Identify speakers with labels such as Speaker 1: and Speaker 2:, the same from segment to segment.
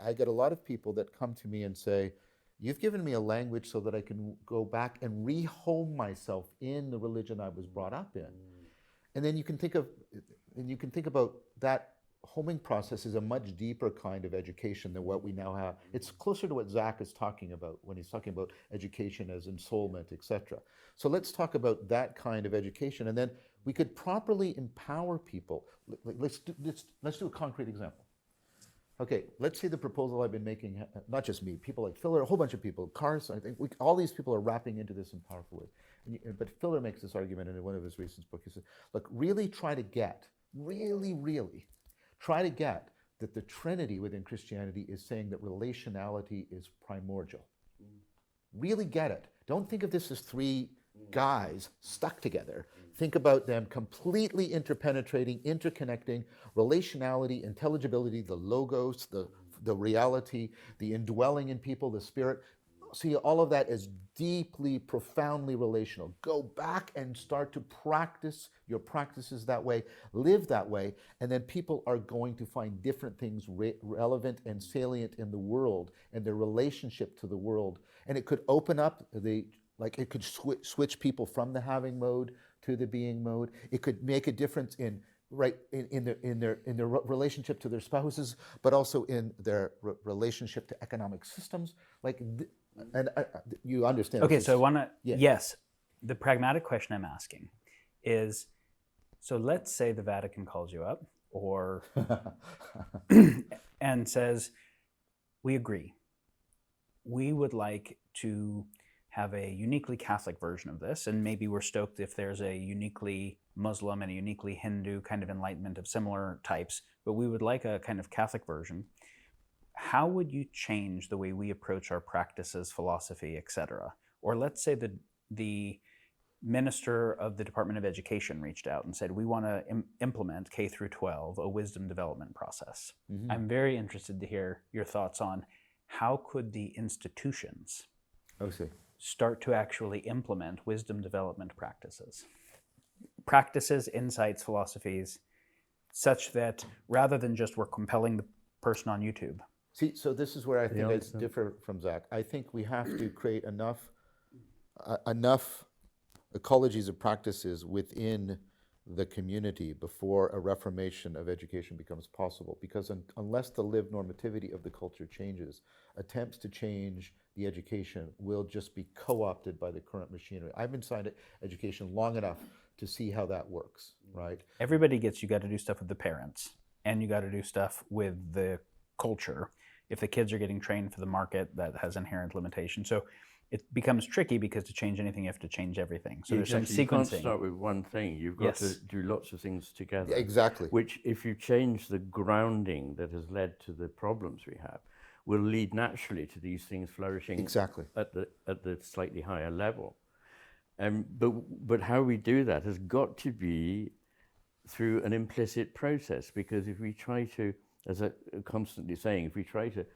Speaker 1: I get a lot of people that come to me and say, you've given me a language so that I can go back and rehome myself in the religion I was brought up in. And then you can think about that homing process is a much deeper kind of education than what we now have. It's closer to what Zach is talking about when he's talking about education as ensoulment, etc. So let's talk about that kind of education, and then we could properly empower people. Let's do a concrete example. Okay, let's say the proposal I've been making, not just me, people like Filler, a whole bunch of people, Cars, I think all these people are wrapping into this in powerful ways. But Filler makes this argument in one of his recent books. He says, look, really try to get, really try to get that the Trinity within Christianity is saying that relationality is primordial. Really get it. Don't think of this as three guys stuck together. Think about them completely interpenetrating, interconnecting, relationality, intelligibility, the logos, the reality, the indwelling in people, the spirit. See, all of that is deeply, profoundly relational. Go back and start to practice your practices that way, live that way, and then people are going to find different things relevant and salient in the world and their relationship to the world. And it could open up it could switch people from the having mode to the being mode. It could make a difference in their relationship to their spouses, but also in their relationship to economic systems. You understand?
Speaker 2: Okay, so I want to. Yes, the pragmatic question I'm asking is: so let's say the Vatican calls you up, or and says, "We agree. We would like to have a uniquely Catholic version of this, and maybe we're stoked if there's a uniquely Muslim and a uniquely Hindu kind of enlightenment of similar types, but we would like a kind of Catholic version. How would you change the way we approach our practices, philosophy, etc.?" Or let's say the minister of the Department of Education reached out and said, "We want to implement K through 12, a wisdom development process." Mm-hmm. I'm very interested to hear your thoughts on how could the institutions start to actually implement wisdom development practices, insights, philosophies, such that rather than just we're compelling the person on YouTube.
Speaker 1: See, so this is where I think it's different from Zach. I think we have to create enough ecologies of practices within the community before a reformation of education becomes possible. Because unless the lived normativity of the culture changes, attempts to change the education will just be co-opted by the current machinery. I've been inside education long enough to see how that works, right?
Speaker 2: Everybody gets, you got to do stuff with the parents, and you got to do stuff with the culture. If the kids are getting trained for the market, that has inherent limitations. So it becomes tricky because to change anything, you have to change everything. So there's some sequencing.
Speaker 3: You can't start with one thing. You've got to do lots of things together.
Speaker 1: Yeah, exactly.
Speaker 3: Which, if you change the grounding that has led to the problems we have, will lead naturally to these things flourishing at the slightly higher level. But how we do that has got to be through an implicit process, because if we try to, as I'm constantly saying, if we try to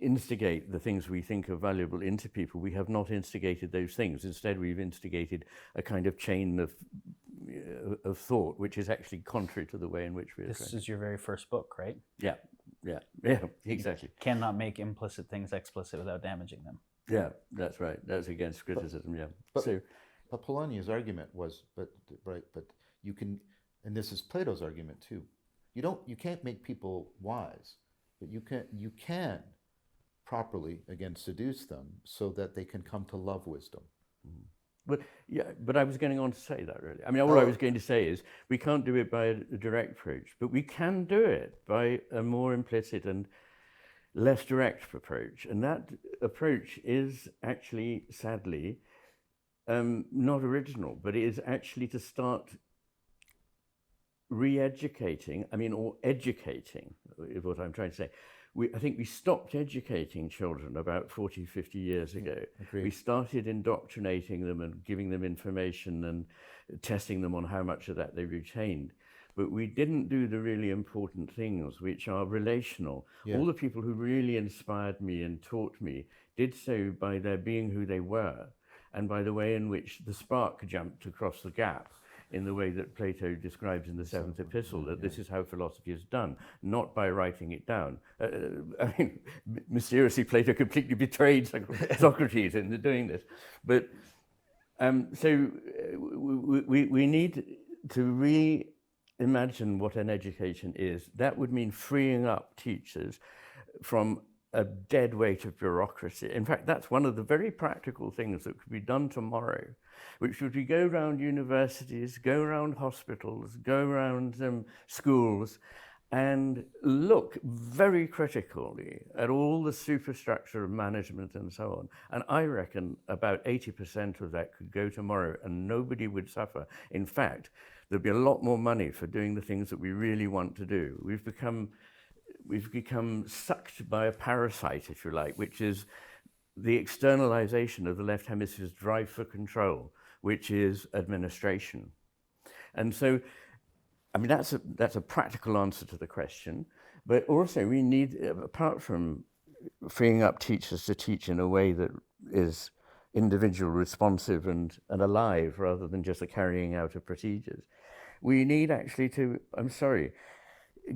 Speaker 3: instigate the things we think are valuable into people, we have not instigated those things. Instead, we've instigated a kind of chain of thought, which is actually contrary to the way in which we are trained.
Speaker 2: This is your very first book, right?
Speaker 3: Yeah, exactly.
Speaker 2: You cannot make implicit things explicit without damaging them.
Speaker 3: Yeah, that's right. That's against criticism,
Speaker 1: But Polanyi's argument was, but you can, and this is Plato's argument too, you can't make people wise, but you can properly, again, seduce them so that they can come to love wisdom.
Speaker 3: But I was going on to say that, really. I mean, all I was going to say is we can't do it by a direct approach, but we can do it by a more implicit and less direct approach. And that approach is actually, sadly, not original, but it is actually to start re-educating, or educating, is what I'm trying to say. I think we stopped educating children about 40, 50 years ago.
Speaker 1: Agreed.
Speaker 3: We started indoctrinating them and giving them information and testing them on how much of that they retained. But we didn't do the really important things, which are relational. Yeah. All the people who really inspired me and taught me did so by their being who they were, and by the way in which the spark jumped across the gap in the way that Plato describes in the seventh epistle, that this is how philosophy is done, not by writing it down. I mean, mysteriously, Plato completely betrayed Socrates in doing this. But so we need to reimagine what an education is. That would mean freeing up teachers from a dead weight of bureaucracy. In fact, that's one of the very practical things that could be done tomorrow, which would be go around universities, go around hospitals, go around schools, and look very critically at all the superstructure of management and so on. And I reckon about 80% of that could go tomorrow and nobody would suffer. In fact, there'd be a lot more money for doing the things that we really want to do. We've become sucked by a parasite, if you like, which is the externalization of the left hemisphere's drive for control, which is administration. And so, I mean, that's a practical answer to the question, but also we need, apart from freeing up teachers to teach in a way that is individual, responsive and alive rather than just the carrying out of procedures, we need actually to,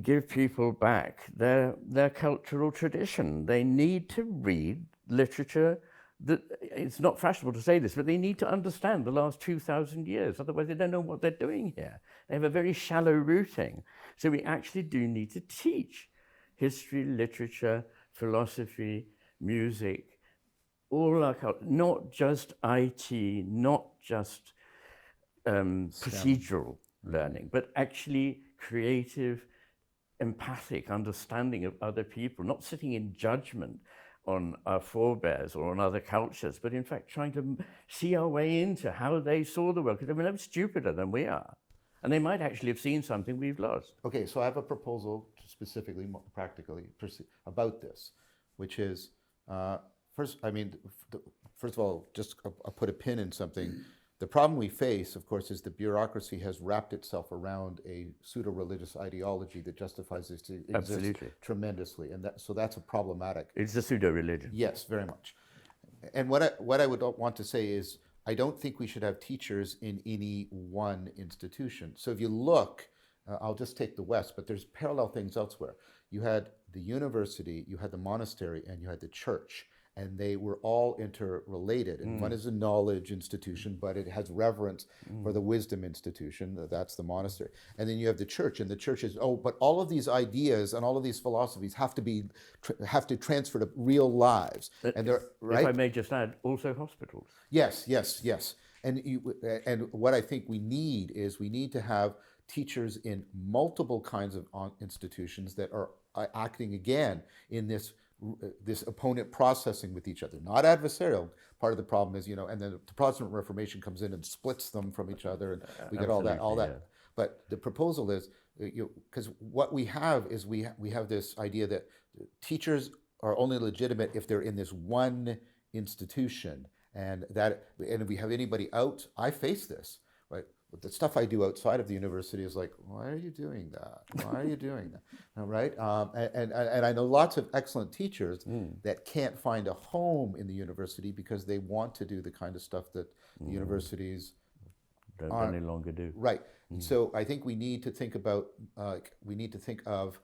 Speaker 3: give people back their cultural tradition. They need to read literature that, it's not fashionable to say this, but they need to understand the last 2,000 years. Otherwise, they don't know what they're doing here. They have a very shallow rooting. So we actually do need to teach history, literature, philosophy, music, all our culture, not just IT, not just procedural learning, but actually creative, empathic understanding of other people, not sitting in judgment on our forebears or on other cultures, but in fact trying to see our way into how they saw the world, because they're no stupider than we are. And they might actually have seen something we've lost.
Speaker 1: Okay, so I have a proposal specifically, more practically, about this, which is, first of all, just I'll put a pin in something. The problem we face, of course, is the bureaucracy has wrapped itself around a pseudo-religious ideology that justifies its existence tremendously, and so that's a problematic.
Speaker 3: It's a pseudo-religion.
Speaker 1: Yes, very much. And what I would want to say is, I don't think we should have teachers in any one institution. So if you look, I'll just take the West, but there's parallel things elsewhere. You had the university, you had the monastery, and you had the church. And they were all interrelated. And one is a knowledge institution, but it has reverence for the wisdom institution. That's the monastery. And then you have the church, and the church is, but all of these ideas and all of these philosophies have to transfer to real lives. And they're right.
Speaker 3: If I may just add, also hospitals.
Speaker 1: Yes. And what I think we need to have teachers in multiple kinds of institutions that are acting again in this opponent processing with each other, not adversarial. Part of the problem is, and then the Protestant Reformation comes in and splits them from each other, and we get all that. Yeah. But the proposal is, because what we have is we have this idea that teachers are only legitimate if they're in this one institution, and if we have anybody out, I face this, right? The stuff I do outside of the university is like, why are you doing that? Why are you doing that? Right? And I know lots of excellent teachers that can't find a home in the university because they want to do the kind of stuff that the universities
Speaker 3: don't any longer do.
Speaker 1: Right. So I think we need to think about, of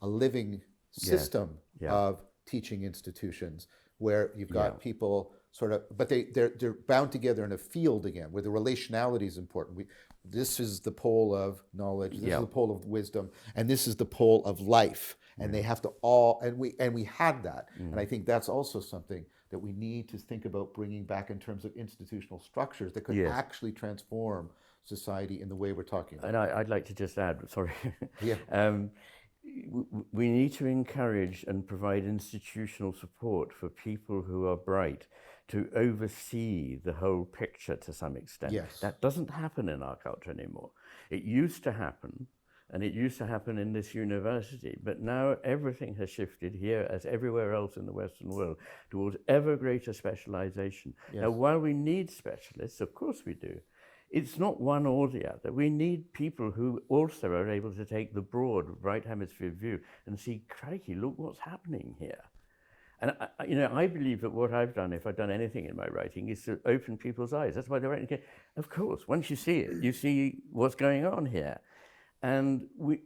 Speaker 1: a living system of teaching institutions where you've got people sort of, but they're bound together in a field again, where the relationality is important. This is the pole of knowledge, this is the pole of wisdom, and this is the pole of life, and they have to all, and we had that, and I think that's also something that we need to think about bringing back in terms of institutional structures that could actually transform society in the way we're talking about.
Speaker 3: And I'd like to just add, sorry. We need to encourage and provide institutional support for people who are bright to oversee the whole picture to some extent.
Speaker 1: Yes.
Speaker 3: That doesn't happen in our culture anymore. It used to happen, and it used to happen in this university, but now everything has shifted here, as everywhere else in the Western world, towards ever greater specialization. Yes. Now, while we need specialists, of course we do, it's not one or the other. We need people who also are able to take the broad right hemisphere view and see, crikey, look what's happening here. And I believe that what I've done, if I've done anything in my writing, is to open people's eyes. That's why they're writing. Of course, once you see it, you see what's going on here. And we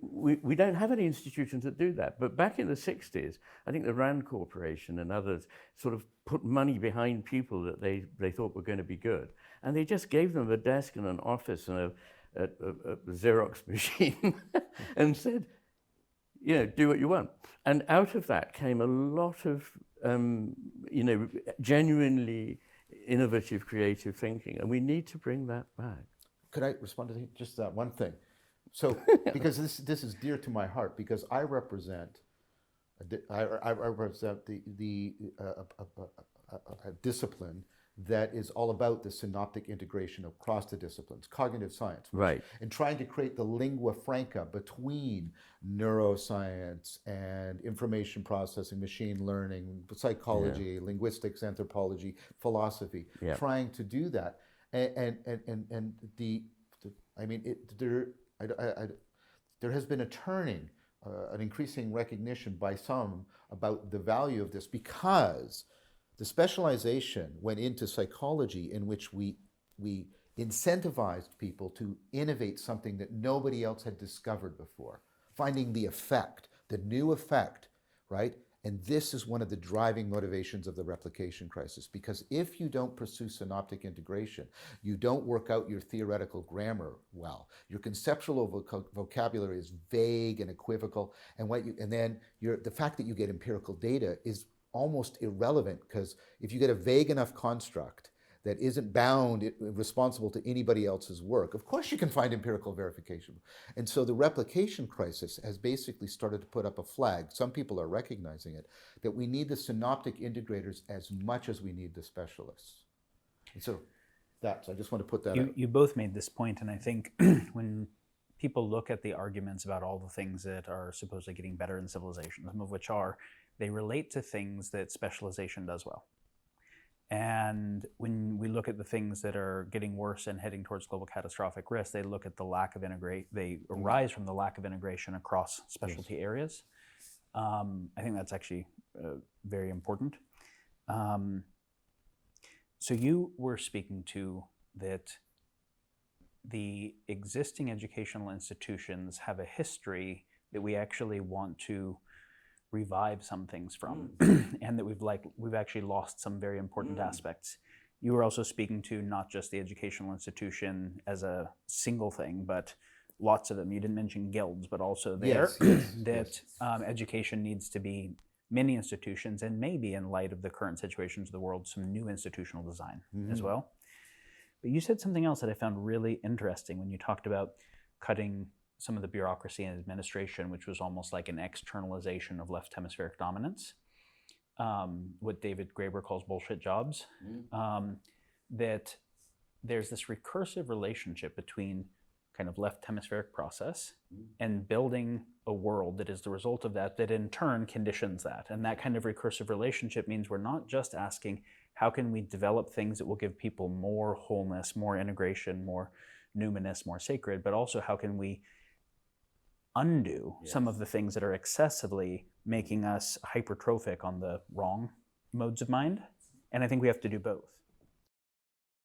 Speaker 3: don't have any institutions that do that. But back in the 60s, I think the Rand Corporation and others sort of put money behind people that they thought were going to be good. And they just gave them a desk and an office and a Xerox machine and said, do what you want. And out of that came a lot of, genuinely innovative, creative thinking. And we need to bring that back.
Speaker 1: Could I respond to just that one thing? So, because this is dear to my heart, because I represent a discipline that is all about the synoptic integration across the disciplines, cognitive science,
Speaker 3: right,
Speaker 1: and trying to create the lingua franca between neuroscience and information processing, machine learning, psychology, linguistics, anthropology, philosophy, trying to do that, there has been a turning, an increasing recognition by some about the value of this, because the specialization went into psychology in which we incentivized people to innovate something that nobody else had discovered before, finding the effect, the new effect, right? And this is one of the driving motivations of the replication crisis, because if you don't pursue synoptic integration, you don't work out your theoretical grammar well. Your conceptual vocabulary is vague and equivocal, and the fact that you get empirical data is almost irrelevant, because if you get a vague enough construct that isn't responsible to anybody else's work, of course you can find empirical verification. And so the replication crisis has basically started to put up a flag, some people are recognizing it, that we need the synoptic integrators as much as we need the specialists. And so I just want to put that out.
Speaker 2: You both made this point, and I think when people look at the arguments about all the things that are supposedly getting better in civilization, some of which they relate to things that specialization does well. And when we look at the things that are getting worse and heading towards global catastrophic risk, they look at the lack of they arise from the lack of integration across specialty areas. I think that's actually very important. So you were speaking to that the existing educational institutions have a history that we actually want to revive some things from, and that we've actually lost some very important aspects. You were also speaking to not just the educational institution as a single thing, but lots of them. You didn't mention guilds, but also education needs to be many institutions, and maybe in light of the current situations of the world, some new institutional design as well. But you said something else that I found really interesting when you talked about cutting some of the bureaucracy and administration, which was almost like an externalization of left hemispheric dominance, what David Graeber calls bullshit jobs, that there's this recursive relationship between kind of left hemispheric process and building a world that is the result of that in turn conditions that. And that kind of recursive relationship means we're not just asking, how can we develop things that will give people more wholeness, more integration, more numinous, more sacred, but also how can we undo some of the things that are excessively making us hypertrophic on the wrong modes of mind? And I think we have to do both.